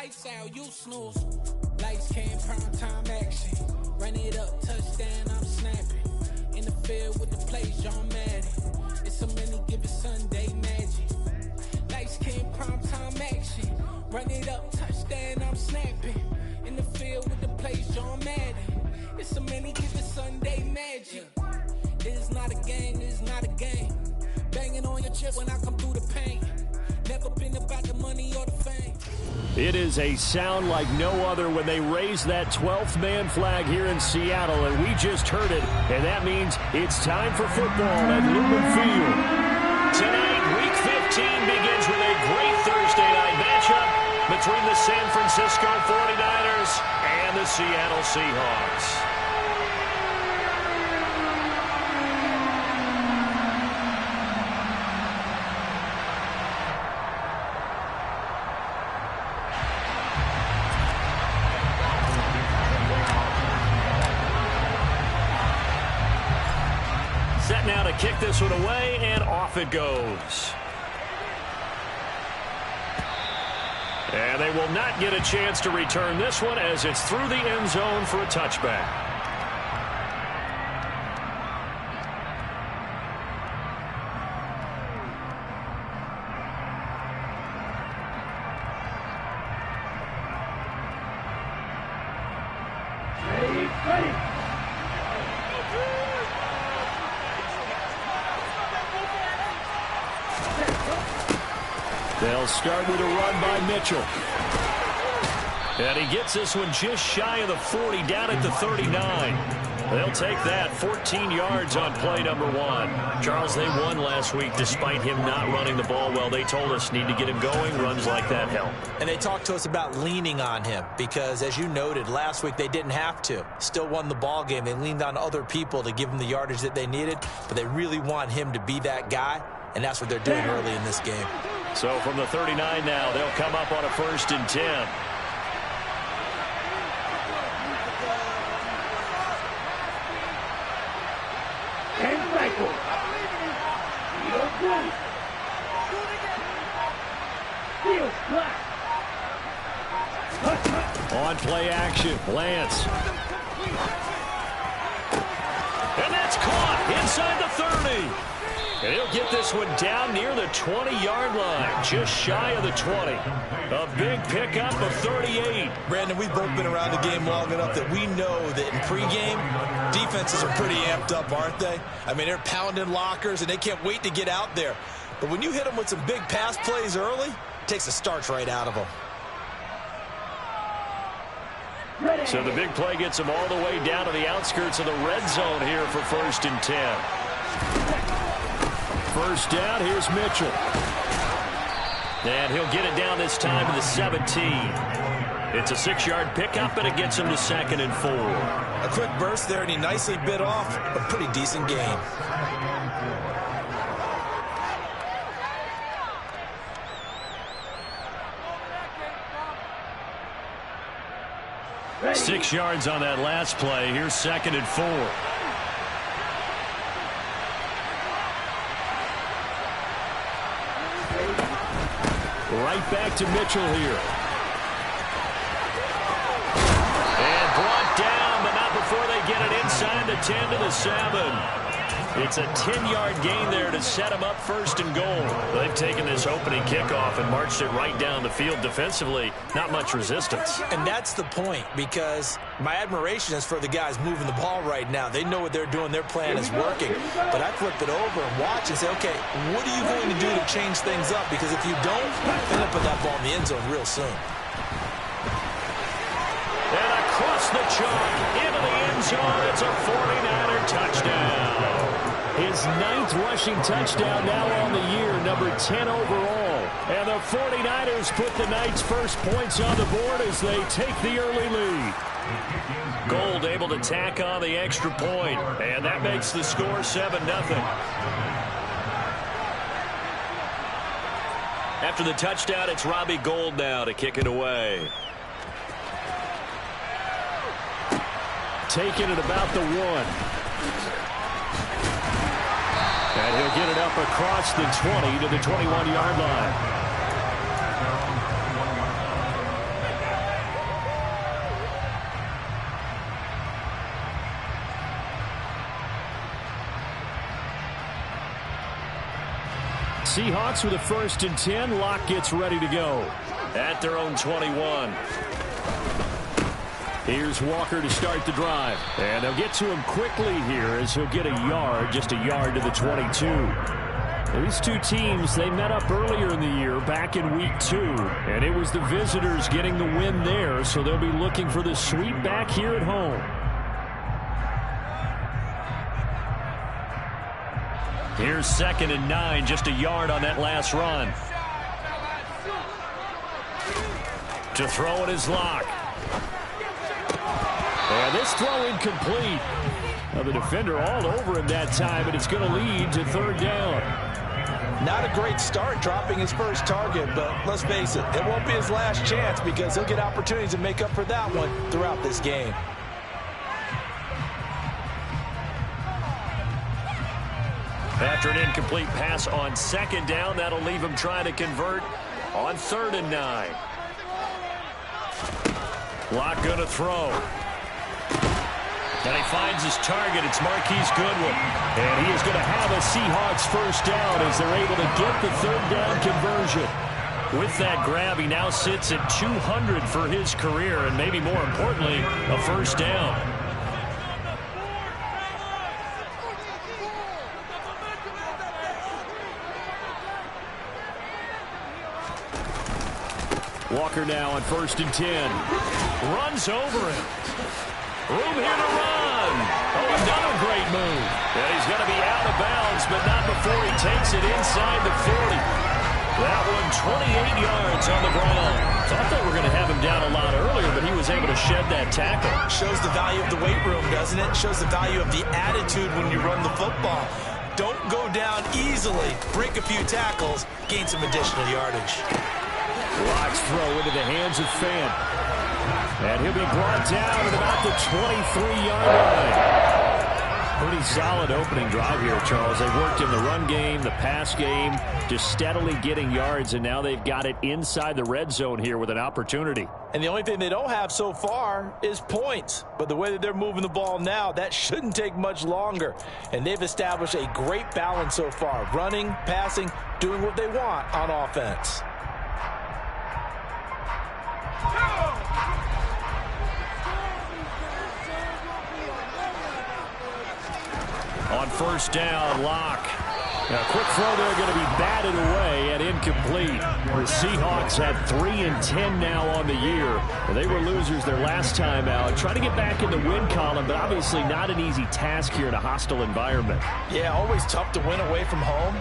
lights out, you snooze. Lights came, prime time action. Run it up, touchdown, I'm snapping. In the field with the plays, John Madden. It's so many given Sunday magic. Lights came, prime time action. Run it up, touchdown, I'm snapping. In the field with the plays, John Madden. It's so many given Sunday magic. It is not a game, it is not a game. Banging on your chest when I come through the pain. Never been about the money or the fame. It is a sound like no other when they raise that 12th man flag here in Seattle, and we just heard it, and that means it's time for football at Lumen Field. Tonight, Week 15 begins with a great Thursday night matchup between the San Francisco 49ers and the Seattle Seahawks. Set now to kick this one away, and off it goes. And they will not get a chance to return this one as it's through the end zone for a touchback. They'll start with a run by Mitchell. And he gets this one just shy of the 40, down at the 39. They'll take that, 14 yards on play number one. Charles, they won last week despite him not running the ball well. They told us need to get him going. Runs like that help. And they talked to us about leaning on him because, as you noted, last week they didn't have to. Still won the ball game. They leaned on other people to give them the yardage that they needed, but they really want him to be that guy, and that's what they're doing early in this game. So from the 39 now, they'll come up on a 1st and 10. On play action, Lance. And that's caught inside the 30. And he'll get this one down near the 20-yard line, just shy of the 20. A big pickup of 38. Brandon, we've both been around the game long enough that we know that in pregame, defenses are pretty amped up, aren't they? I mean, they're pounding lockers, and they can't wait to get out there. But when you hit them with some big pass plays early, it takes the starch right out of them. So the big play gets them all the way down to the outskirts of the red zone here for 1st and 10. First down, here's Mitchell. And he'll get it down this time to the 17. It's a 6-yard pickup, and it gets him to 2nd and 4. A quick burst there, and he nicely bit off a pretty decent gain. Six yards on that last play. Here's 2nd and 4. Right back to Mitchell here. And brought down, but not before they get it inside the 10 to the 7. It's a 10-yard gain there to set them up 1st and goal. They've taken this opening kickoff and marched it right down the field defensively. Not much resistance. And that's the point, because my admiration is for the guys moving the ball right now. They know what they're doing. Their plan is working. But I flip it over and watch and say, okay, what are you going to do to change things up? Because if you don't, they're going to put that ball in the end zone real soon. And across the chalk, into the end zone, it's a 49er touchdown. His 9th rushing touchdown now on the year, number 10 overall. And the 49ers put the Knights' first points on the board as they take the early lead. Gold able to tack on the extra point, and that makes the score 7-0. After the touchdown, it's Robbie Gould now to kick it away. Taking it about the 1. And he'll get it up across the 20 to the 21-yard line. Seahawks with a 1st and 10. Locke gets ready to go. At their own 21. Here's Walker to start the drive. And they'll get to him quickly here as he'll get a yard, just a yard to the 22. These two teams, they met up earlier in the year, back in week 2. And it was the visitors getting the win there, so they'll be looking for the sweep back here at home. Here's 2nd and 9, just a yard on that last run. To throw it is Locke. And this throw incomplete. Now the defender all over him that time, and it's going to lead to 3rd down. Not a great start dropping his first target, but let's face it, it won't be his last chance because he'll get opportunities to make up for that one throughout this game. After an incomplete pass on 2nd down, that'll leave him trying to convert on 3rd and 9. Locke going to throw. And he finds his target. It's Marquise Goodwin. And he is going to have a Seahawks 1st down as they're able to get the 3rd down conversion. With that grab, he now sits at 200 for his career, and maybe more importantly, a 1st down. Walker now on 1st and 10. Runs over him. Room here to run. Oh, another great move. And he's going to be out of bounds, but not before he takes it inside the 40. That one 28 yards on the ground. Thought they were going to have him down a lot earlier, but he was able to shed that tackle. Shows the value of the weight room, doesn't it? Shows the value of the attitude when you run the football. Don't go down easily. Break a few tackles. Gain some additional yardage. Locke's throw into the hands of Fant. And he'll be brought down at about the 23-yard line. Pretty solid opening drive here, Charles. They've worked in the run game, the pass game, just steadily getting yards, and now they've got it inside the red zone here with an opportunity. And the only thing they don't have so far is points. But the way that they're moving the ball now, that shouldn't take much longer. And they've established a great balance so far. Running, passing, doing what they want on offense. On 1st down, Locke. Now, quick throw there going to be batted away and incomplete. The Seahawks had 3 and 10 now on the year. They were losers their last time out. Trying to get back in the win column, but obviously not an easy task here in a hostile environment. Yeah, always tough to win away from home.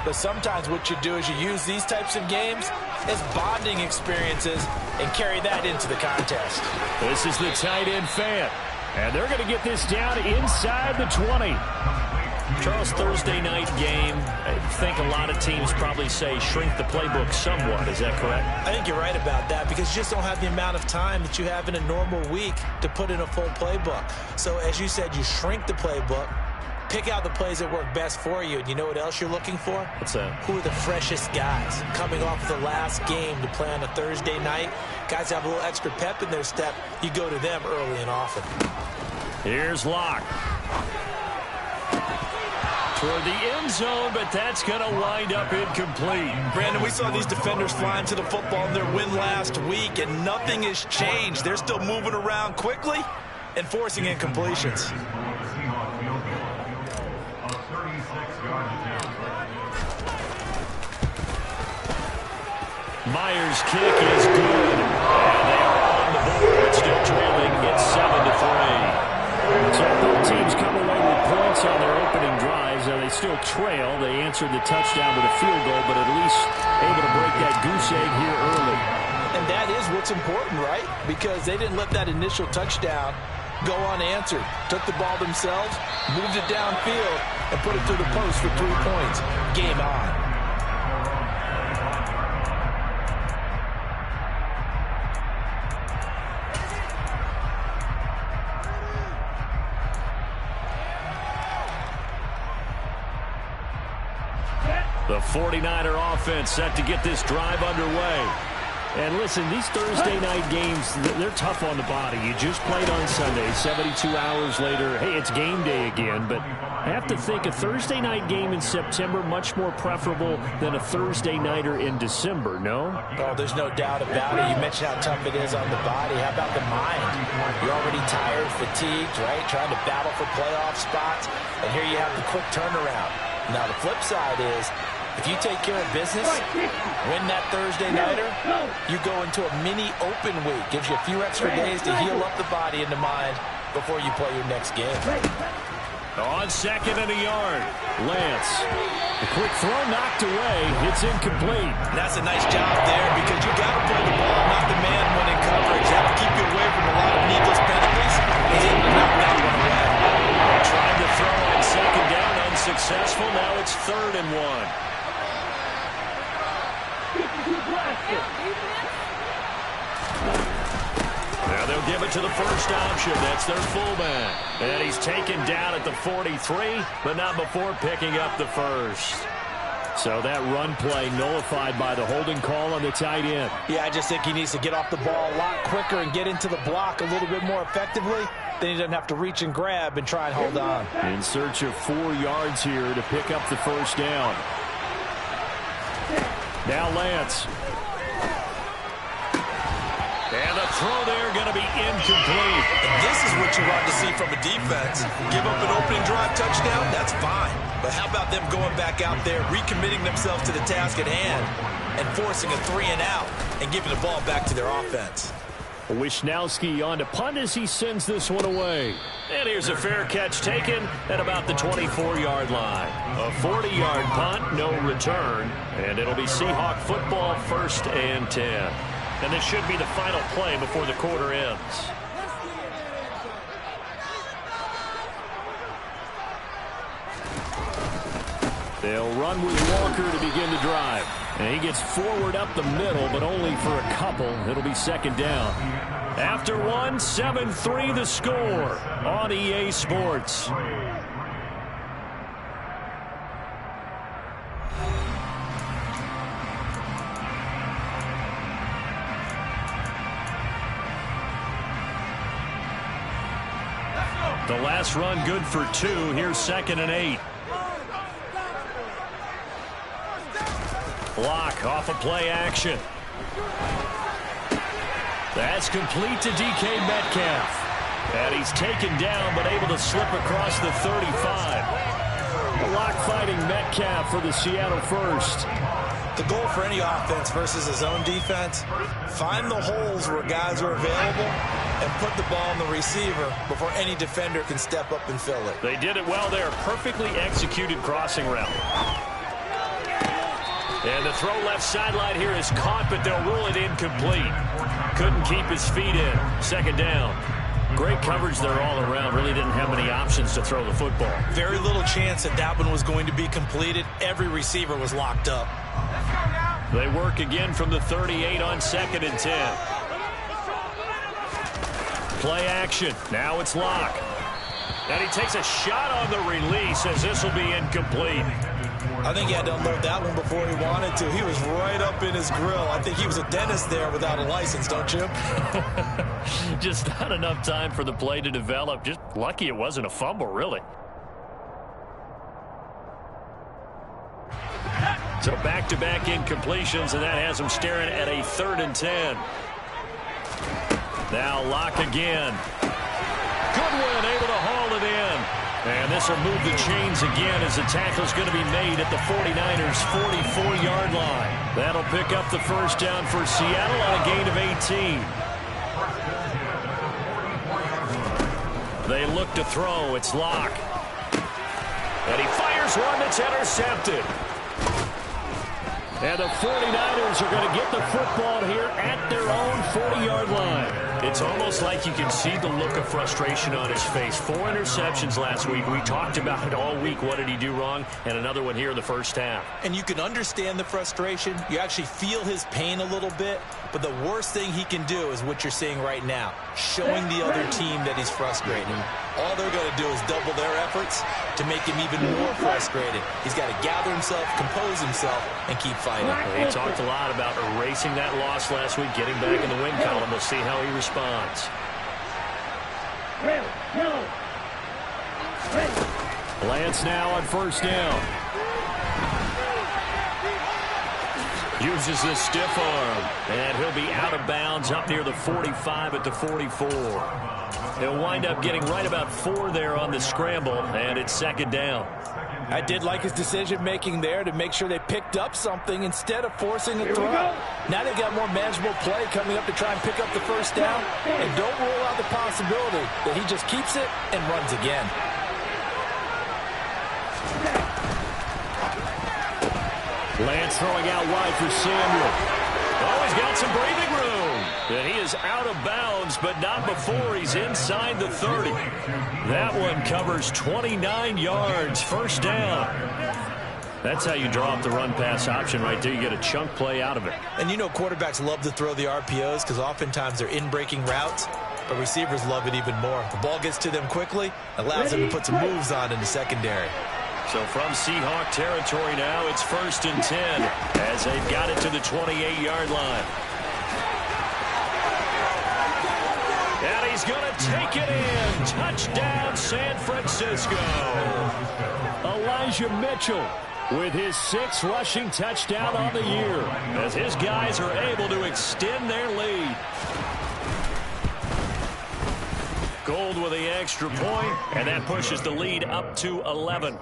But sometimes what you do is you use these types of games as bonding experiences and carry that into the contest. This is the tight end Fant. And they're going to get this down inside the 20. Charles, Thursday night game, I think a lot of teams probably say shrink the playbook somewhat. Is that correct? I think you're right about that because you just don't have the amount of time that you have in a normal week to put in a full playbook. So as you said, you shrink the playbook, pick out the plays that work best for you. And you know what else you're looking for? What's that? Who are the freshest guys coming off the last game to play on a Thursday night? Guys have a little extra pep in their step. You go to them early and often. Here's Locke. Toward the end zone, but that's going to wind up incomplete. Brandon, we saw these defenders flying to the football in their win last week, and nothing has changed. They're still moving around quickly and forcing incompletions. Myers' kick is good. And they are on the board, still trailing. It's 7-3. So both teams come away with points on their opening drives. They still trail. They answered the touchdown with a field goal, but at least able to break that goose egg here early. And that is what's important, right? Because they didn't let that initial touchdown go unanswered. Took the ball themselves, moved it downfield, and put it through the post for 3 points. Game on. The 49er offense set to get this drive underway. And listen, these Thursday night games, they're tough on the body. You just played on Sunday, 72 hours later. Hey, it's game day again, but I have to think a Thursday night game in September much more preferable than a Thursday nighter in December, no? Oh, there's no doubt about it. You mentioned how tough it is on the body. How about the mind? You're already tired, fatigued, right? Trying to battle for playoff spots. And here you have the quick turnaround. Now, the flip side is, if you take care of business, win that Thursday nighter, you go into a mini open week. Gives you a few extra days to heal up the body and the mind before you play your next game. On second and a yard, Lance. The quick throw knocked away. It's incomplete. And that's a nice job there because you got to play the ball, not the man when in coverage. That'll keep you away from a lot of needless penalties. He's able to knock that one away. Tried to throw on second down, unsuccessful. Now it's 3rd and 1. Now they'll give it to the first option. That's their fullback. And he's taken down at the 43, but not before picking up the first. So that run play nullified by the holding call on the tight end. Yeah, I just think he needs to get off the ball a lot quicker and get into the block a little bit more effectively. Then he doesn't have to reach and grab and try and hold on. In search of 4 yards here to pick up the first down. Now Lance. And the throw there going to be incomplete. And this is what you want to see from a defense. Give up an opening drive touchdown, that's fine. But how about them going back out there, recommitting themselves to the task at hand, and forcing a 3-and-out and giving the ball back to their offense. Wisnowski on to punt as he sends this one away. And here's a fair catch taken at about the 24-yard line. A 40-yard punt, no return. And it'll be Seahawk football, 1st and 10. And this should be the final play before the quarter ends. They'll run with Walker to begin the drive. And he gets forward up the middle, but only for a couple. It'll be 2nd down. After 1, 7-3 the score on EA Sports. The last run good for 2. Here's 2nd and 8. Block off a play action. That's complete to DK Metcalf. And he's taken down but able to slip across the 35. A lock fighting Metcalf for the Seattle first. The goal for any offense versus his own defense, find the holes where guys are available and put the ball on the receiver before any defender can step up and fill it. They did it well there. Perfectly executed crossing route. And the throw left sideline here is caught, but they'll rule it incomplete. Couldn't keep his feet in. 2nd down. Great coverage there all around. Really didn't have many options to throw the football. Very little chance that that one was going to be completed. Every receiver was locked up. They work again from the 38 on 2nd and 10. Play action. Now it's Locke. And he takes a shot on the release as this will be incomplete. I think he had to unload that one before he wanted to. He was right up in his grill. I think he was a dentist there without a license, don't you? Just not enough time for the play to develop. Just lucky it wasn't a fumble, really. So back-to-back incompletions, and that has him staring at a 3rd and 10. Now Locke again. Goodwin able to haul it in. And this will move the chains again as the tackle's going to be made at the 49ers' 44-yard line. That'll pick up the first down for Seattle on a gain of 18. They look to throw. It's Locke. And he fires one that's intercepted. And the 49ers are going to get the football here at their own 40-yard line. It's almost like you can see the look of frustration on his face. 4 interceptions last week. We talked about it all week. What did he do wrong? And another one here in the first half. And you can understand the frustration. You actually feel his pain a little bit. But the worst thing he can do is what you're seeing right now, showing the other team that he's frustrated. All they're going to do is double their efforts to make him even more frustrated. He's got to gather himself, compose himself, and keep fighting. He talked a lot about erasing that loss last week, getting back in the win column. We'll see how he responds. Lance now on first down. Uses the stiff arm, and he'll be out of bounds up near the 45 at the 44. He'll wind up getting right about 4 there on the scramble, and it's second down. I did like his decision-making there to make sure they picked up something instead of forcing a throw. Now they've got more manageable play coming up to try and pick up the first down, and don't rule out the possibility that he just keeps it and runs again. Lance throwing out wide for Samuel. Oh, he's got some breathing room. And he is out of bounds, but not before he's inside the 30. That one covers 29 yards, first down. That's how you draw up the run-pass option right there. You get a chunk play out of it. And you know quarterbacks love to throw the RPOs because oftentimes they're in-breaking routes, but receivers love it even more. The ball gets to them quickly, allows them to put some moves on in the secondary. So from Seahawk territory now, it's 1st and 10 as they've got it to the 28-yard line. And he's going to take it in. Touchdown, San Francisco. Elijah Mitchell with his 6th rushing touchdown on the year, as his guys are able to extend their lead. Gold with the extra point, and that pushes the lead up to 11.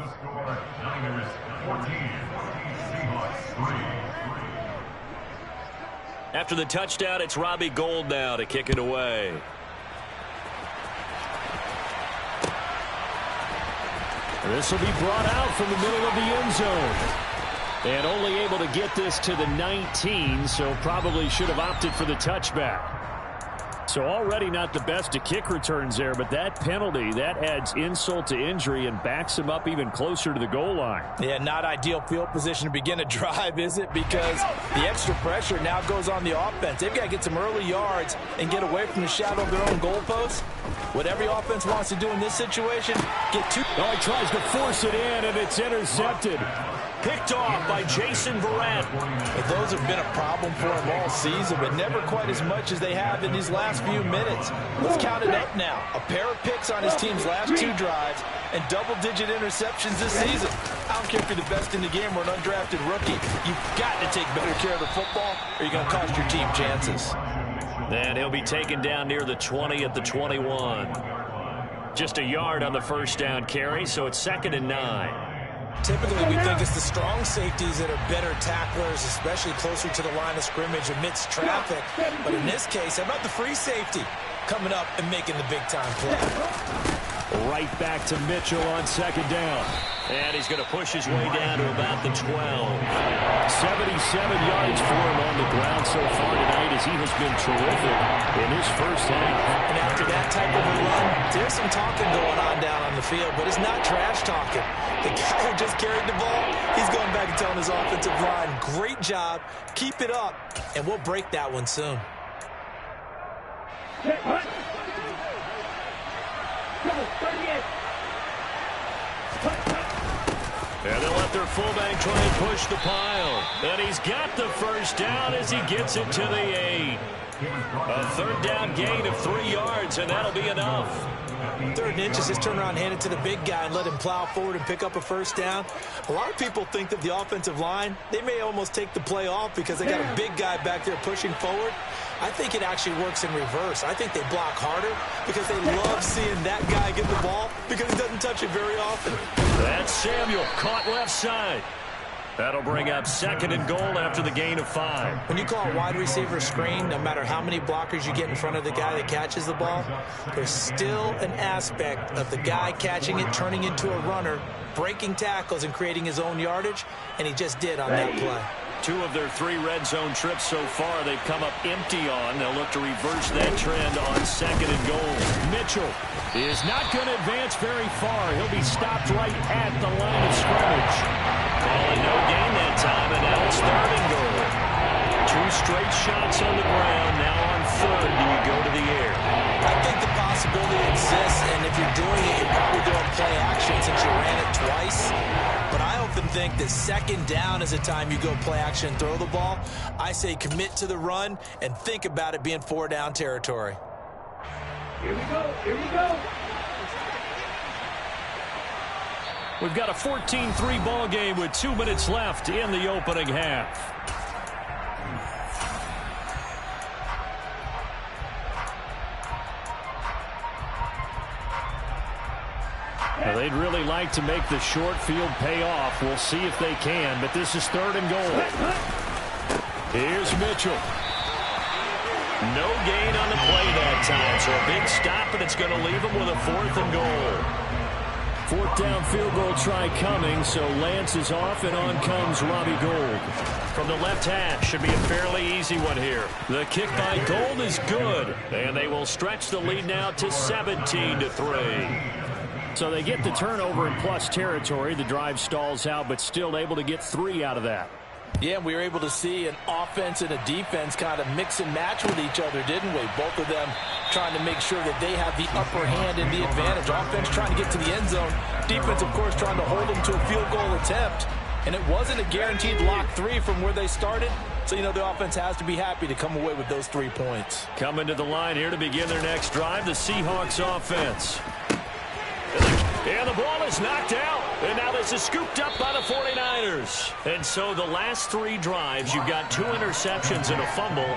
After the touchdown, it's Robbie Gould now to kick it away. This will be brought out from the middle of the end zone. And only able to get this to the 19, so probably should have opted for the touchback. So already not the best of kick returns there, but that penalty, that adds insult to injury and backs him up even closer to the goal line. Yeah, not ideal field position to begin a drive, is it? Because the extra pressure now goes on the offense. They've got to get some early yards and get away from the shadow of their own goalposts. What every offense wants to do in this situation, get two. Oh, he tries to force it in, and it's intercepted. Picked off by Jason Verrett. But those have been a problem for him all season, but never quite as much as they have in these last few minutes. Let's count it up now. A pair of picks on his team's last 2 drives and double-digit interceptions this season. I don't care if you're the best in the game or an undrafted rookie. You've got to take better care of the football or you're going to cost your team chances. And he'll be taken down near the 20 at the 21. Just a yard on the first down carry, so it's 2nd and 9. Typically, we think it's the strong safeties that are better tacklers, especially closer to the line of scrimmage amidst traffic. But in this case, how about the free safety coming up and making the big-time play? Right back to Mitchell on 2nd down. And he's going to push his way down to about the 12. 77 yards for him on the ground so far tonight as he has been terrific in his first half. And after that type of a run, there's some talking going on down on the field, but it's not trash talking. The guy who just carried the ball, he's going back and telling his offensive line, great job, keep it up, and we'll break that one soon. And they'll let their fullback try and push the pile. And he's got the first down as he gets it to the 8. A 3rd down gain of 3 yards, and that'll be enough. 3rd and inches, just turn around, hand it to the big guy, and let him plow forward and pick up a first down. A lot of people think that the offensive line, they may almost take the play off because they got a big guy back there pushing forward. I think it actually works in reverse. I think they block harder because they love seeing that guy get the ball because he doesn't touch it very often. That's Samuel, caught left side. That'll bring up 2nd and goal after the gain of 5. When you call a wide receiver screen, no matter how many blockers you get in front of the guy that catches the ball, there's still an aspect of the guy catching it, turning into a runner, breaking tackles and creating his own yardage, and he just did on that play. 2 of their 3 red zone trips so far they've come up empty on. They'll look to reverse that trend on 2nd and goal. Mitchell is not going to advance very far. He'll be stopped right at the line of scrimmage. Calling no gain that time, and now it's 3rd and goal. 2 straight shots on the ground. Now on 3rd, do you go to the air? I think the possibility exists, and if you're doing it, you're probably doing play action since you ran it twice. But I often think that 2nd down is the time you go play action and throw the ball. I say commit to the run and think about it being 4-down territory. Here we go. Here we go. We've got a 14-3 ball game with 2 minutes left in the opening half. Now they'd really like to make the short field pay off. We'll see if they can, but this is 3rd and goal. Here's Mitchell. No gain on the play that time, so a big stop, and it's going to leave them with a 4th and goal. 4th down field goal try coming, so Lance is off, and on comes Robbie Gould. From the left hash, should be a fairly easy one here. The kick by Gould is good, and they will stretch the lead now to 17-3. So they get the turnover in plus territory. The drive stalls out, but still able to get 3 out of that. Yeah, we were able to see an offense and a defense kind of mix and match with each other, didn't we? Both of them trying to make sure that they have the upper hand and the advantage. Offense trying to get to the end zone. Defense, of course, trying to hold them to a field goal attempt. And it wasn't a guaranteed lock 3 from where they started. So, you know, the offense has to be happy to come away with those 3 points. Coming to the line here to begin their next drive, the Seahawks offense. And the ball is knocked out. And now this is scooped up by the 49ers. And so the last 3 drives, you've got 2 interceptions and a fumble.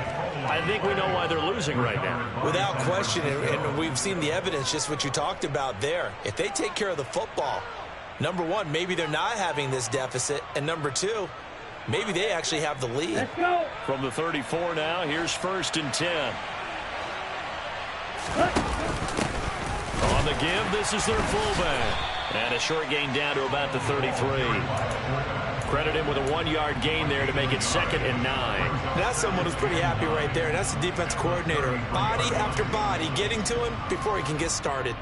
I think we know why they're losing right now. Without question, and we've seen the evidence, just what you talked about there. If they take care of the football, number 1, maybe they're not having this deficit. And number 2, maybe they actually have the lead. Let's go. From the 34 now, here's 1st and 10. On the give, this is their fullback. And a short gain down to about the 33. Credit him with a 1-yard gain there to make it 2nd and 9. That's someone who's pretty happy right there. That's the defense coordinator. Body after body getting to him before he can get started.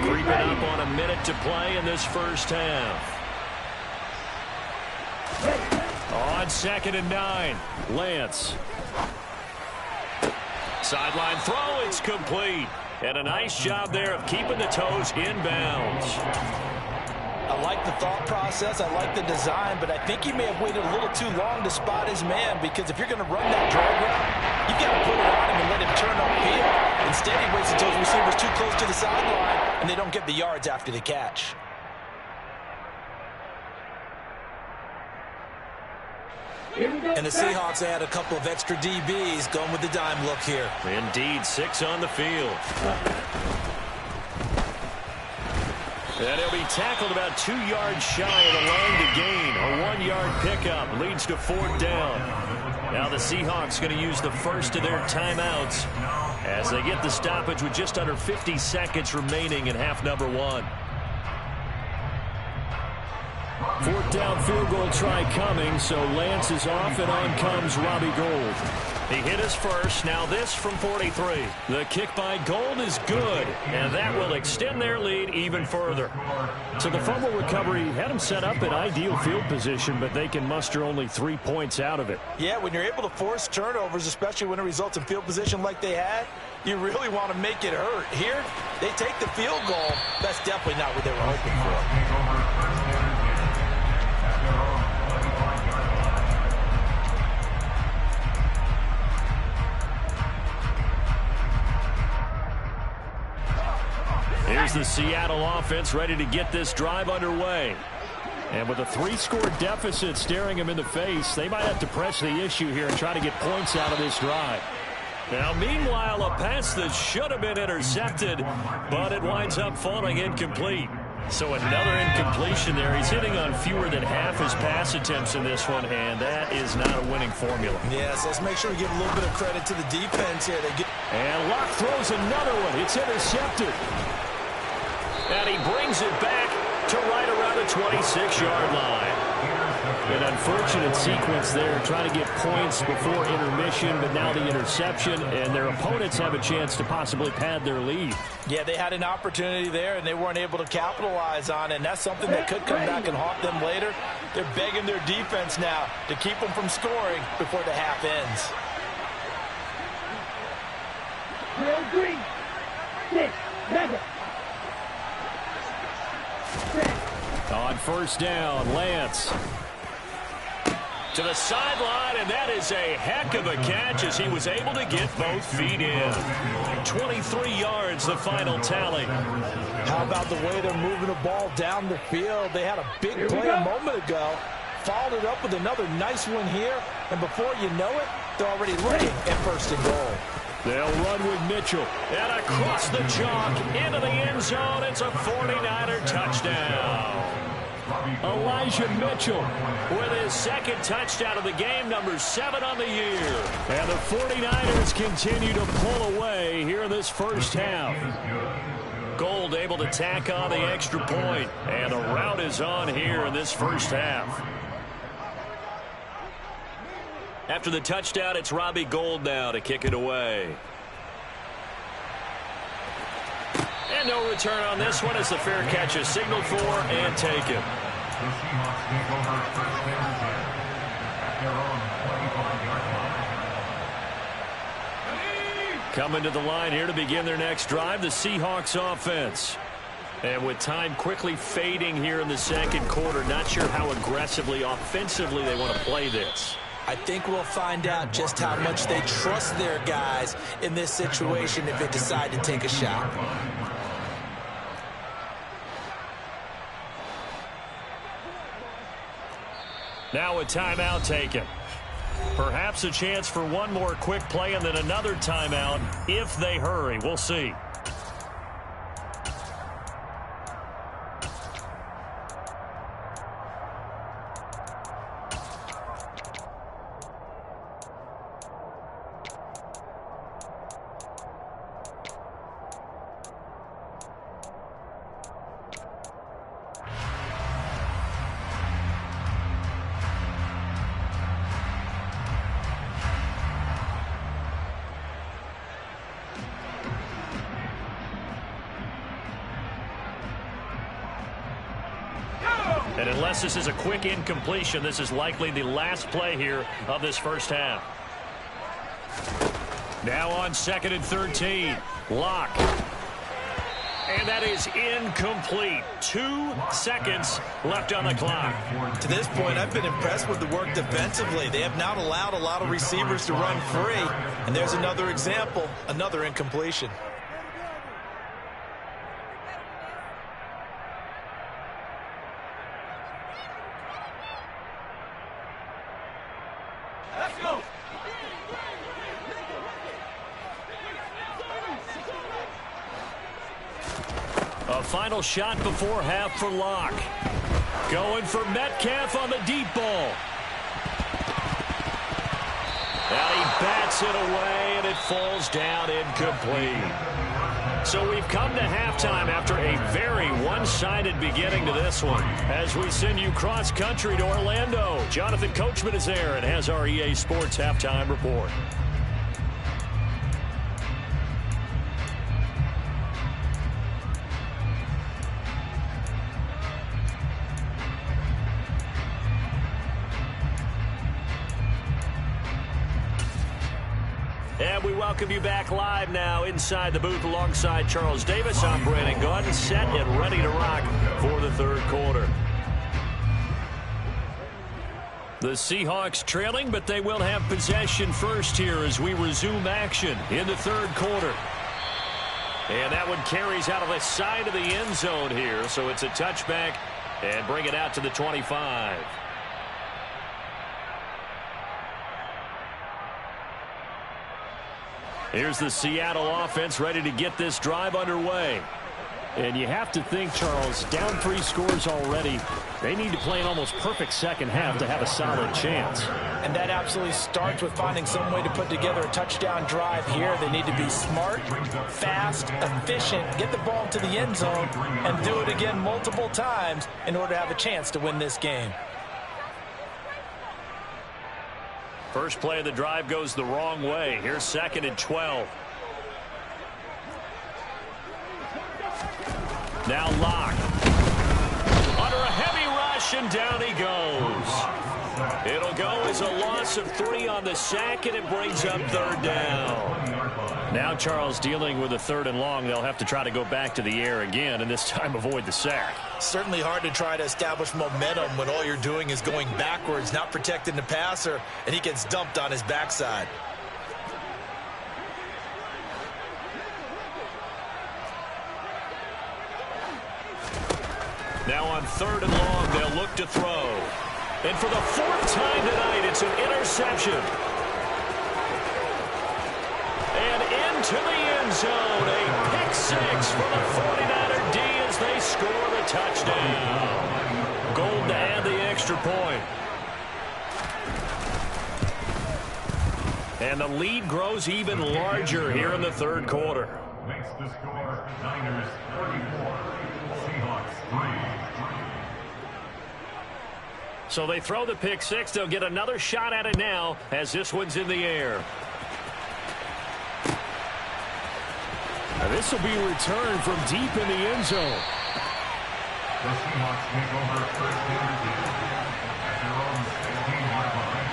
Creeping up on a minute to play in this first half. On 2nd and 9, Lance. Sideline throw, it's complete. And a nice job there of keeping the toes inbounds. I like the thought process. I like the design, but I think he may have waited a little too long to spot his man, because if you're going to run that drag route, you've got to put it on him and let him turn upfield. Instead, he waits until his receiver's too close to the sideline, and they don't get the yards after the catch. And the Seahawks add a couple of extra DBs going with the dime look here. Indeed, 6 on the field. And he'll be tackled about 2 yards shy of the line to gain. A 1-yard pickup leads to 4th down. Now the Seahawks going to use the first of their timeouts as they get the stoppage with just under 50 seconds remaining in half number 1. 4th down field goal try coming, so Lance is off, and on comes Robbie Gould. He hit his first, now this from 43. The kick by Gould is good, and that will extend their lead even further. So the fumble recovery had them set up in ideal field position, but they can muster only 3 points out of it. Yeah, when you're able to force turnovers, especially when it results in field position like they had, you really want to make it hurt. Here, they take the field goal. That's definitely not what they were hoping for. Here's the Seattle offense ready to get this drive underway. And with a 3-score deficit staring them in the face, they might have to press the issue here and try to get points out of this drive. Now, meanwhile, a pass that should have been intercepted, but it winds up falling incomplete. So another incompletion there. He's hitting on fewer than half his pass attempts in this one, and that is not a winning formula. Yes, let's make sure we give a little bit of credit to the defense here. And Locke throws another one. It's intercepted. And he brings it back to right around the 26-yard line. An unfortunate sequence there, trying to get points before intermission, but now the interception, and their opponents have a chance to possibly pad their lead. Yeah, they had an opportunity there, and they weren't able to capitalize on it, and that's something that could come back and haunt them later. They're begging their defense now to keep them from scoring before the half ends. 3, 6, 7. On 1st down, Lance. To the sideline, and that is a heck of a catch as he was able to get both feet in. 23 yards, the final tally. How about the way they're moving the ball down the field? They had a big play a moment ago, followed it up with another nice one here, and before you know it, they're already looking at first and goal. They'll run with Mitchell. And across the chalk, into the end zone. It's a 49er touchdown. Elijah Mitchell with his second touchdown of the game, number 7 on the year. And the 49ers continue to pull away here in this first half. Gold able to tack on the extra point. And the rout is on here in this first half. After the touchdown, it's Robbie Gould now to kick it away. And no return on this one as the fair catch is signaled for and taken. Coming to the line here to begin their next drive, the Seahawks offense. And with time quickly fading here in the second quarter, not sure how aggressively, offensively they want to play this. I think we'll find out just how much they trust their guys in this situation if they decide to take a shot. Now a timeout taken. Perhaps a chance for one more quick play and then another timeout if they hurry. We'll see. And unless this is a quick incompletion, this is likely the last play here of this first half. Now on 2nd and 13. Lock. And that is incomplete. 2 seconds left on the clock. To this point, I've been impressed with the work defensively. They have not allowed a lot of receivers to run free. And there's another example, another incompletion. A final shot before half for Locke. Going for Metcalf on the deep ball. And he bats it away, and it falls down incomplete. So we've come to halftime after a very one-sided beginning to this one. As we send you cross-country to Orlando, Jonathan Coachman is there and has our EA Sports halftime report. And we welcome you back live now inside the booth alongside Charles Davis. I'm Brandon Gaudin, set and ready to rock for the third quarter. The Seahawks trailing, but they will have possession first here as we resume action in the third quarter. And that one carries out of the side of the end zone here, so it's a touchback and bring it out to the 25. Here's the Seattle offense ready to get this drive underway. And you have to think, Charles, down 3 scores already. They need to play an almost perfect second half to have a solid chance. And that absolutely starts with finding some way to put together a touchdown drive here. They need to be smart, fast, efficient, get the ball to the end zone, and do it again multiple times in order to have a chance to win this game. First play of the drive goes the wrong way. Here's 2nd and 12. Now Locke. Under a heavy rush, and down he goes. It'll go as a loss of 3 on the sack, and it brings up 3rd down. Now Charles dealing with a 3rd and long. They'll have to try to go back to the air again, and this time avoid the sack. Certainly hard to try to establish momentum when all you're doing is going backwards, not protecting the passer, and he gets dumped on his backside. Now on 3rd and long, they'll look to throw. And for the 4th time tonight, it's an interception. And into the end zone, a pick 6 for the 49er D as they score the touchdown. Gold to add the extra point. And the lead grows even larger here in the 3rd quarter. Makes the score Niners 34, Seahawks 3. So they throw the pick 6. They'll get another shot at it now as this one's in the air. Now this will be returned from deep in the end zone. The Seahawks take over 1st and 10 at their own 16-yard line.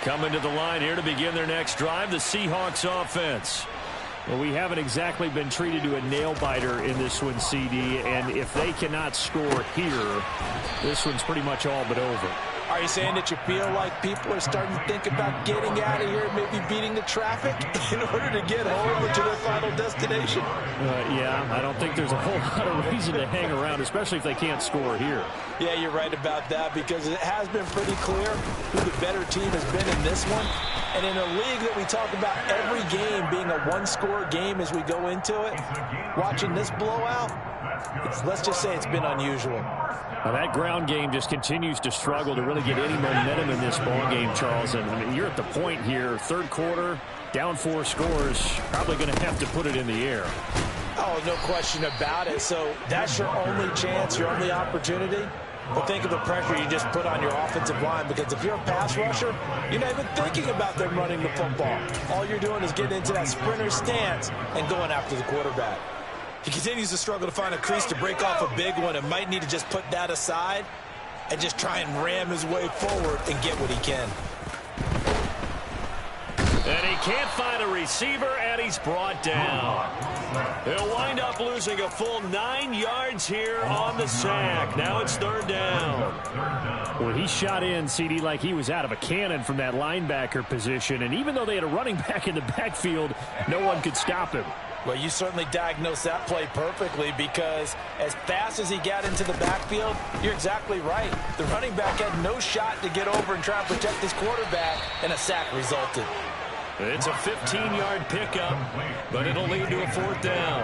Coming to the line here to begin their next drive, the Seahawks offense. Well, we haven't exactly been treated to a nail-biter in this one, CD, and if they cannot score here, this one's pretty much all but over. Are you saying that you feel like people are starting to think about getting out of here, maybe beating the traffic in order to get home or to their final destination? Yeah, I don't think there's a whole lot of reason to hang around, especially if they can't score here. Yeah, you're right about that because it has been pretty clear who the better team has been in this one. And in a league that we talk about every game being a one-score game as we go into it, watching this blowout, let's just say it's been unusual. Now that ground game just continues to struggle to really get any momentum in this ball game, Charles. And I mean, you're at the point here, 3rd quarter, down 4 scores, probably going to have to put it in the air. Oh, no question about it. So that's your only chance, your only opportunity. But think of the pressure you just put on your offensive line, because if you're a pass rusher, you're not even thinking about them running the football. All you're doing is getting into that sprinter stance and going after the quarterback. He continues to struggle to find a crease to break off a big one and might need to just put that aside and just try and ram his way forward and get what he can. And he can't find a receiver, and he's brought down. He'll wind up losing a full 9 yards here on the sack. Now it's 3rd down. Well, he shot in, CD, like he was out of a cannon from that linebacker position. And even though they had a running back in the backfield, no one could stop him. Well, you certainly diagnosed that play perfectly, because as fast as he got into the backfield, you're exactly right. The running back had no shot to get over and try and protect his quarterback, and a sack resulted. It's a 15-yard pickup, but it'll lead to a 4th down.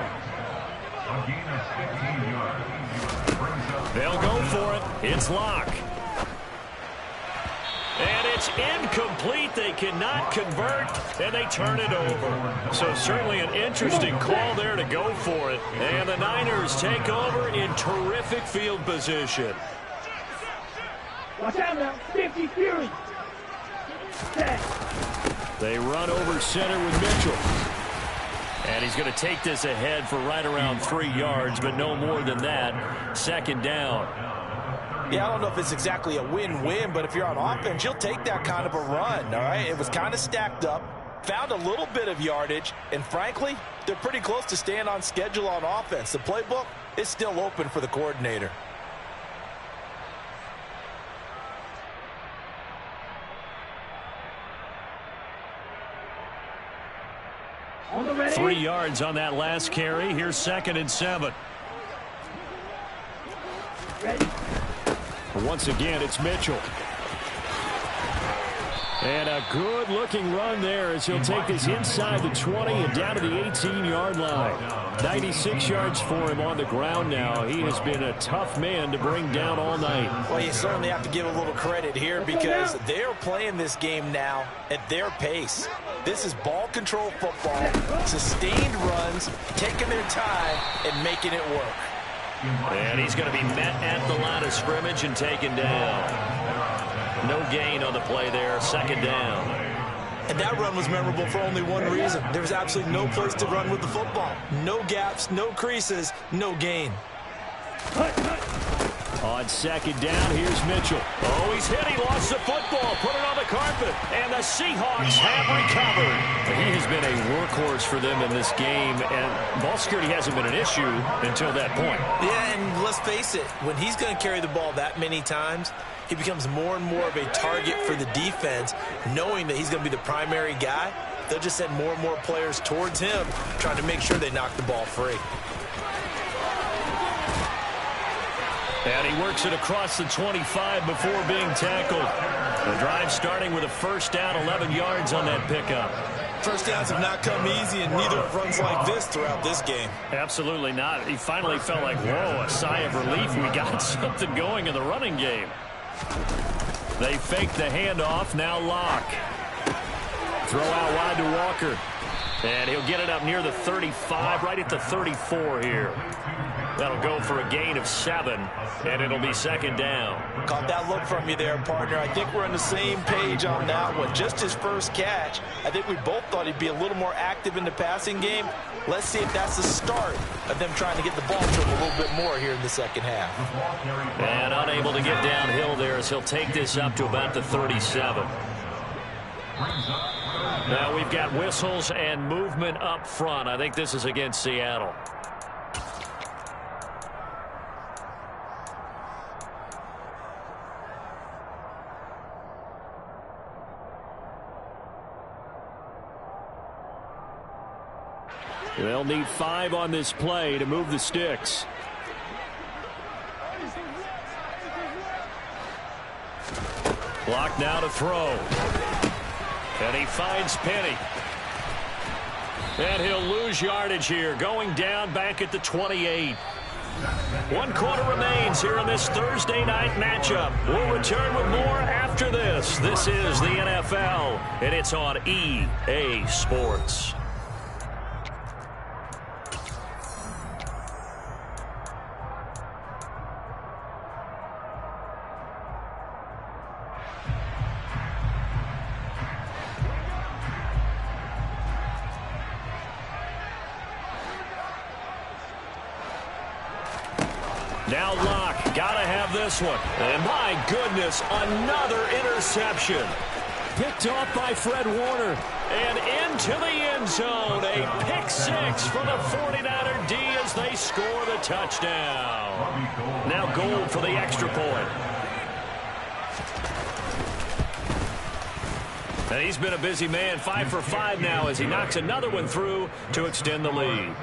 A gain of 15 yards. They'll go for it. It's Locke. And it's incomplete. They cannot convert, and they turn it over. So certainly an interesting call there to go for it. And the Niners take over in terrific field position. Watch out now. 50 Fury. They run over center with Mitchell. And he's going to take this ahead for right around 3 yards, but no more than that. 2nd down. Yeah, I don't know if it's exactly a win-win, but if you're on offense, you'll take that kind of a run, all right? It was kind of stacked up, found a little bit of yardage, and frankly, they're pretty close to staying on schedule on offense. The playbook is still open for the coordinator. On the ready. 3 yards on that last carry. Here's 2nd and 7. Ready. Once again, it's Mitchell. And a good-looking run there as he'll take this inside the 20 and down to the 18-yard line. 96 yards for him on the ground now. He has been a tough man to bring down all night. Well, you certainly have to give a little credit here, because they're playing this game now at their pace. This is ball control football, sustained runs, taking their time and making it work. And he's going to be met at the line of scrimmage and taken down. No gain on the play there, 2nd down. And that run was memorable for only one reason. There was absolutely no place to run with the football. No gaps, no creases, no gain. On second down, here's Mitchell. Oh, he's hit. He lost the football. Put it on the carpet. And the Seahawks have recovered. He has been a workhorse for them in this game, and ball security hasn't been an issue until that point. Yeah, and let's face it, when he's going to carry the ball that many times, he becomes more and more of a target for the defense, knowing that he's going to be the primary guy. They'll just send more and more players towards him, trying to make sure they knock the ball free. And he works it across the 25 before being tackled. The drive starting with a first down, 11 yards on that pickup. First downs have not come easy, and neither have runs like this throughout this game. Absolutely not. He finally felt like, whoa, a sigh of relief. We got something going in the running game. They fake the handoff. Now Locke. Throw out wide to Walker. And he'll get it up near the 35, right at the 34 here. That'll go for a gain of 7, and it'll be second down. Caught that look from you there, partner. I think we're on the same page on that one. Just his first catch. I think we both thought he'd be a little more active in the passing game. Let's see if that's the start of them trying to get the ball to him a little bit more here in the second half. And unable to get downhill there as he'll take this up to about the 37. Now we've got whistles and movement up front. I think this is against Seattle. They'll need 5 on this play to move the sticks. Block now to throw. And he finds Penny. And he'll lose yardage here, going down back at the 28. 1 quarter remains here in this Thursday night matchup. We'll return with more after this. This is the NFL, and it's on EA Sports. Now Locke, gotta have this one. And my goodness, another interception. Picked off by Fred Warner. And into the end zone. A pick 6 for the 49er D as they score the touchdown. Now goal for the extra point. And he's been a busy man, 5 for 5 now as he knocks another one through to extend the lead.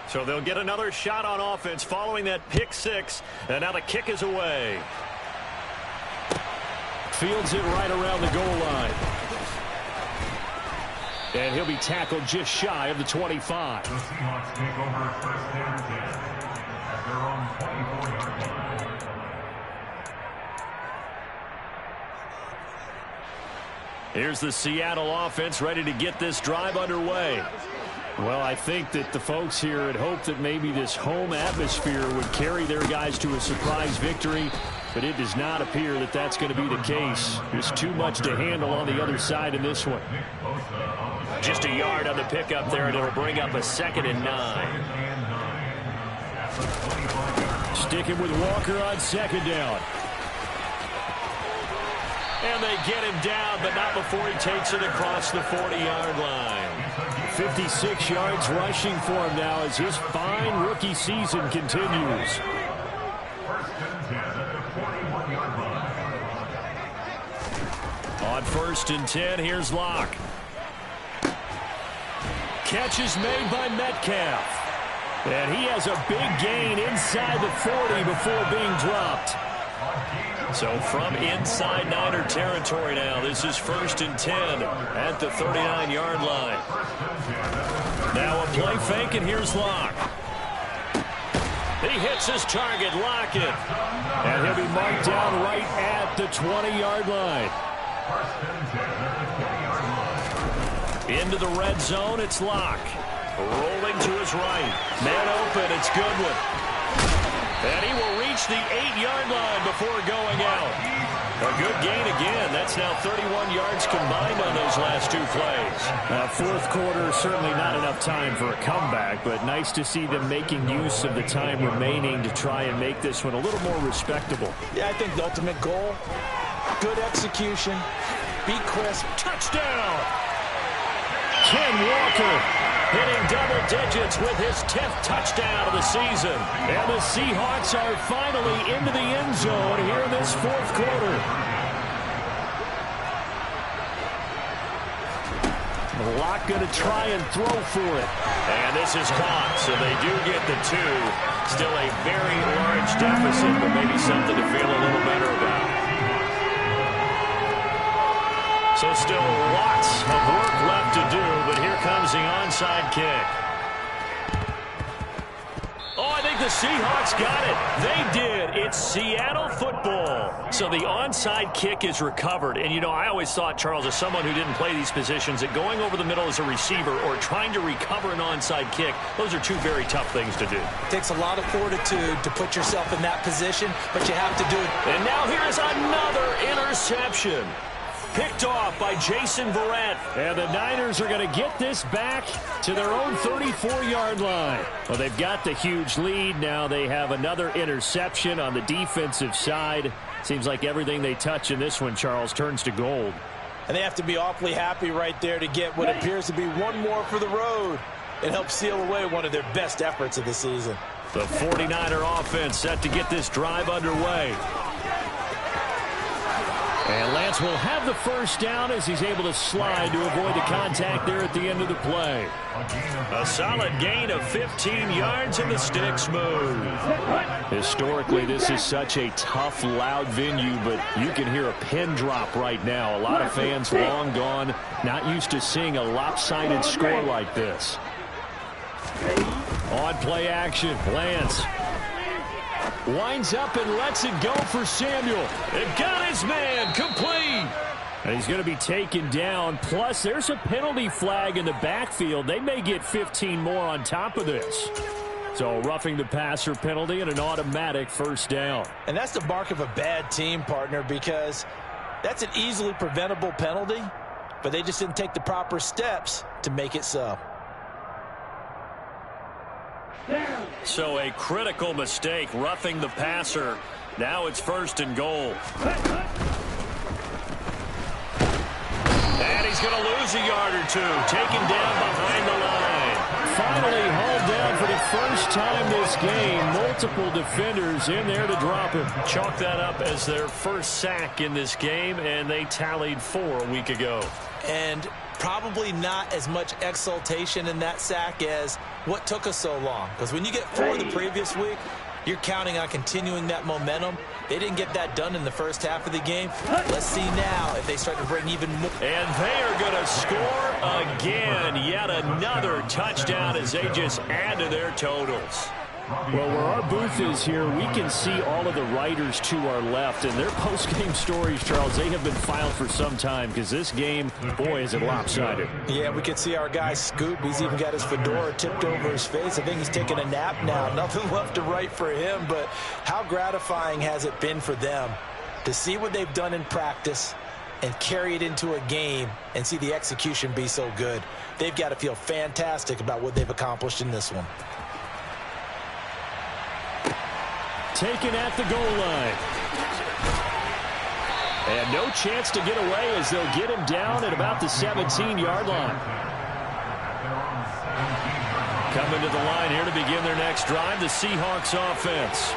So they'll get another shot on offense following that pick 6, and now the kick is away. Fields it right around the goal line. And he'll be tackled just shy of the 25. The Seahawks take over first and 10 at their own 24-yard line. Here's the Seattle offense ready to get this drive underway. Well, I think that the folks here had hoped that maybe this home atmosphere would carry their guys to a surprise victory, but it does not appear that that's going to be the case. There's too much to handle on the other side in this one. Just a yard on the pickup there, and it'll bring up a 2nd and 9. Sticking with Walker on 2nd down. And they get him down, but not before he takes it across the 40-yard line. 56 yards rushing for him now as his fine rookie season continues. On 1st and 10, here's Locke. Catch is made by Metcalf. And he has a big gain inside the 40 before being dropped. So from inside Niner territory now, this is 1st and 10 at the 39-yard line. Now a play fake, and here's Locke. He hits his target, Lockett. And he'll be marked down right at the 20-yard line. Into the red zone, it's Locke. Rolling to his right. Man open, it's Goodwin. And he will reach the 8-yard line before going out. A good gain again. That's now 31 yards combined on those last two plays. Fourth quarter, certainly not enough time for a comeback, but nice to see them making use of the time remaining to try and make this one a little more respectable. Yeah, I think the ultimate goal, good execution, be crisp. Touchdown! Ken Walker hitting double digits with his 10th touchdown of the season. And the Seahawks are finally into the end zone here in this fourth quarter. Locke going to try and throw for it. And this is caught, so they do get the 2. Still a very large deficit, but maybe something to feel a little better about. So still lots of work left to do, but here comes the onside kick. Oh, I think the Seahawks got it. They did. It's Seattle football. So the onside kick is recovered. And, you know, I always thought, Charles, as someone who didn't play these positions, that going over the middle as a receiver or trying to recover an onside kick, those are two very tough things to do. It takes a lot of fortitude to put yourself in that position, but you have to do it. And now here's another interception. Picked off by Jason Verrett. And the Niners are going to get this back to their own 34-yard line. Well, they've got the huge lead. Now they have another interception on the defensive side. Seems like everything they touch in this one, Charles, turns to gold. And they have to be awfully happy right there to get what appears to be one more for the road. It helps seal away one of their best efforts of the season. The 49er offense set to get this drive underway. And Lance will have the first down as he's able to slide to avoid the contact there at the end of the play. A solid gain of 15 yards and the sticks move. Historically, this is such a tough, loud venue, but you can hear a pin drop right now. A lot of fans long gone, not used to seeing a lopsided score like this. On play action, Lance winds up and lets it go for Samuel. They've got his man complete. And he's going to be taken down. Plus, there's a penalty flag in the backfield. They may get 15 more on top of this. So, roughing the passer penalty and an automatic first down. And that's the mark of a bad team, partner, because that's an easily preventable penalty, but they just didn't take the proper steps to make it so. So a critical mistake, roughing the passer. Now it's first and goal. And he's going to lose a yard or two. Taken down behind the line. Finally hauled down for the first time this game. Multiple defenders in there to drop him. Chalk that up as their first sack in this game, and they tallied 4 a week ago. And probably not as much exultation in that sack as what took us so long. Because when you get 4 the previous week, you're counting on continuing that momentum. They didn't get that done in the first half of the game. Let's see now if they start to bring even more. And they are going to score again. Yet another touchdown as they just add to their totals. Well, where our booth is here, we can see all of the writers to our left. And their post-game stories, Charles, they have been filed for some time because this game, boy, is it lopsided. Yeah, we can see our guy Scoop. He's even got his fedora tipped over his face. I think he's taking a nap now. Nothing left to write for him. But how gratifying has it been for them to see what they've done in practice and carry it into a game and see the execution be so good. They've got to feel fantastic about what they've accomplished in this one. Taken at the goal line. And no chance to get away as they'll get him down at about the 17-yard line. Coming to the line here to begin their next drive, the Seahawks offense.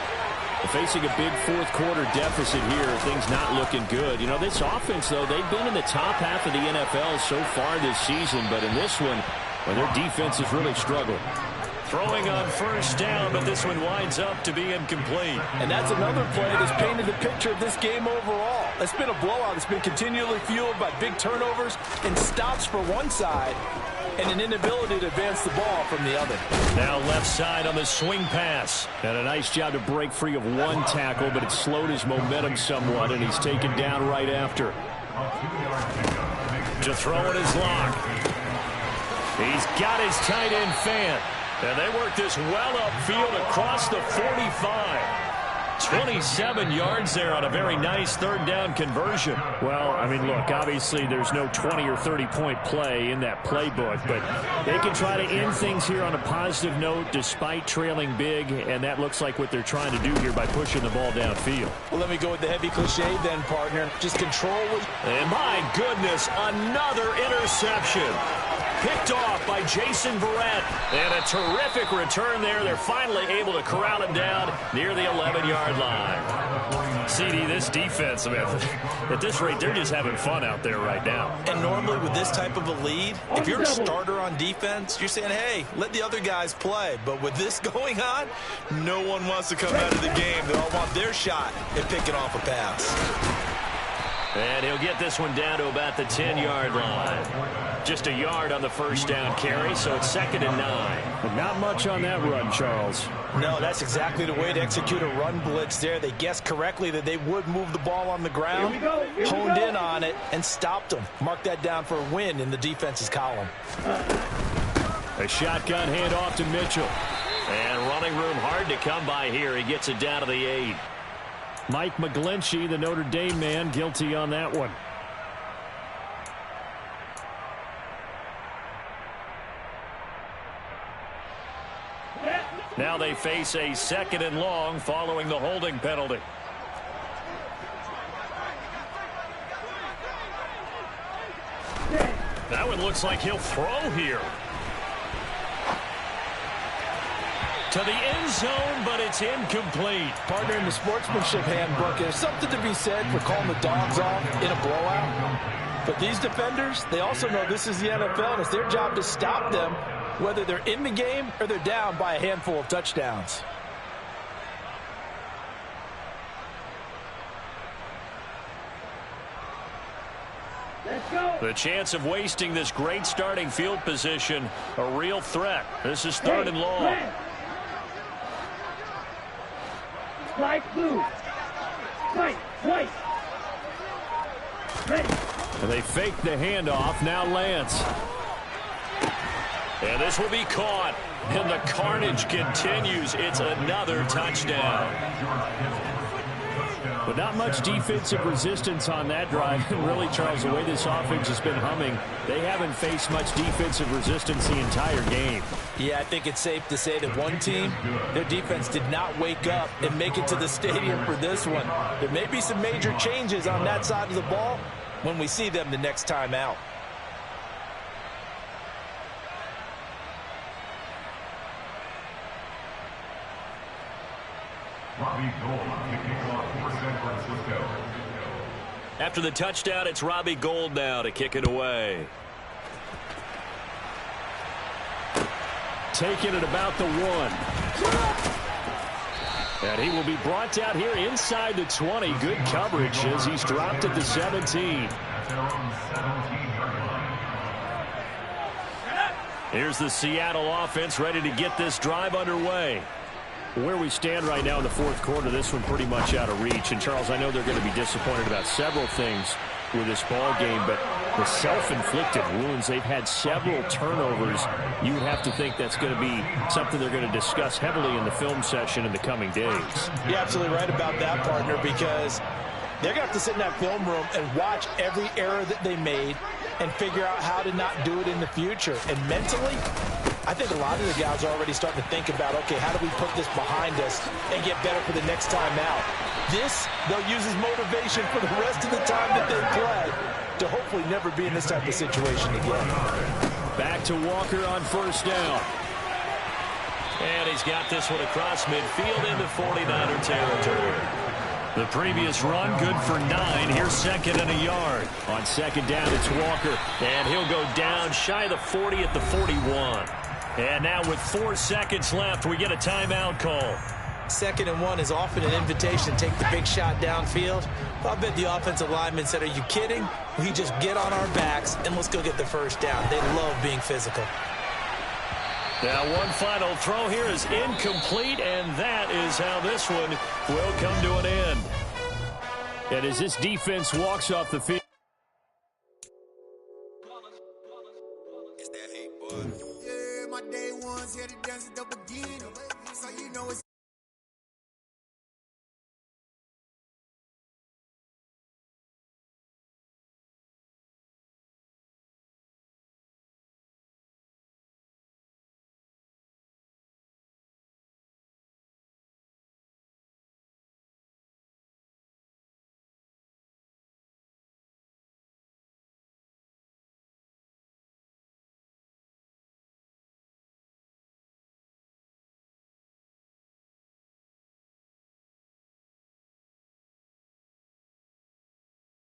Facing a big fourth quarter deficit here, things not looking good. You know, this offense, though, they've been in the top half of the NFL so far this season, but in this one, well, their defense has really struggled. Throwing on first down, but this one winds up to be incomplete. And that's another play that's painted the picture of this game overall. It's been a blowout. It's been continually fueled by big turnovers and stops for one side and an inability to advance the ball from the other. Now left side on the swing pass. And a nice job to break free of one tackle, but it slowed his momentum somewhat, and he's taken down right after. To throw in his lock. He's got his tight end Fant. And they work this well upfield across the 45. 27 yards there on a very nice third down conversion. Well, I mean, look, obviously there's no 20 or 30-point play in that playbook, but they can try to end things here on a positive note despite trailing big, and that looks like what they're trying to do here by pushing the ball downfield. Well, let me go with the heavy cliche then, partner. Just control. And my goodness, another interception. Picked off by Jason Verrett. And a terrific return there. They're finally able to corral him down near the 11-yard line. CD, this defense, man, at this rate, they're just having fun out there right now. And normally with this type of a lead, if you're a starter on defense, you're saying, hey, let the other guys play. But with this going on, no one wants to come out of the game. They all want their shot at picking off a pass. And he'll get this one down to about the 10-yard line. Just a yard on the first down carry, so it's 2nd and 9. But not much on that run, Charles. No, that's exactly the way to execute a run blitz there. They guessed correctly that they would move the ball on the ground, honed in on it, and stopped them. Mark that down for a win in the defense's column. A shotgun handoff to Mitchell. And running room hard to come by here. He gets it down to the 8. Mike McGlinchey, the Notre Dame man, guilty on that one. Now they face a 2nd and long following the holding penalty. That one looks like he'll throw here. To the end zone, but it's incomplete. Partner, in the sportsmanship handbook, there's something to be said for calling the dogs off in a blowout. But these defenders, they also know this is the NFL, and it's their job to stop them, whether they're in the game or they're down by a handful of touchdowns. Let's go. The chance of wasting this great starting field position, a real threat. This is 3rd and long. Like blue. Fight, white. Ready. And they fake the handoff. Now Lance. And this will be caught. And the carnage continues. It's another touchdown. But not much defensive resistance on that drive. And really, Charles, the way this offense has been humming, they haven't faced much defensive resistance the entire game. Yeah, I think it's safe to say that one team, their defense did not wake up and make it to the stadium for this one. There may be some major changes on that side of the ball when we see them the next time out. Robbie Gould kicking off for San Francisco. After the touchdown, it's Robbie Gould now to kick it away. Taking it about the 1. And he will be brought down here inside the 20. Good coverage as he's dropped at the 17. Here's the Seattle offense ready to get this drive underway. Where we stand right now in the fourth quarter, this one pretty much out of reach. And, Charles, I know they're going to be disappointed about several things with this ball game, but the self-inflicted wounds, they've had several turnovers. You would have to think that's going to be something they're going to discuss heavily in the film session in the coming days. You're absolutely right about that, partner, because they're going to have to sit in that film room and watch every error that they made and figure out how to not do it in the future. And mentally, I think a lot of the guys are already starting to think about, okay, how do we put this behind us and get better for the next time out? This, they'll use as motivation for the rest of the time that they play to hopefully never be in this type of situation again. Back to Walker on first down. And he's got this one across midfield into 49er territory. The previous run, good for 9. Here's 2nd and a yard. On 2nd down, it's Walker. And he'll go down shy of the 40 at the 41. And now with 4 seconds left, we get a timeout call. 2nd and 1 is often an invitation to take the big shot downfield. I bet the offensive lineman said, are you kidding? We just get on our backs and let's go get the first down. They love being physical. Now one final throw here is incomplete, and that is how this one will come to an end. And as this defense walks off the field. It's that hate, boy. Yeah, my day ones here to dance beginning. So you know it's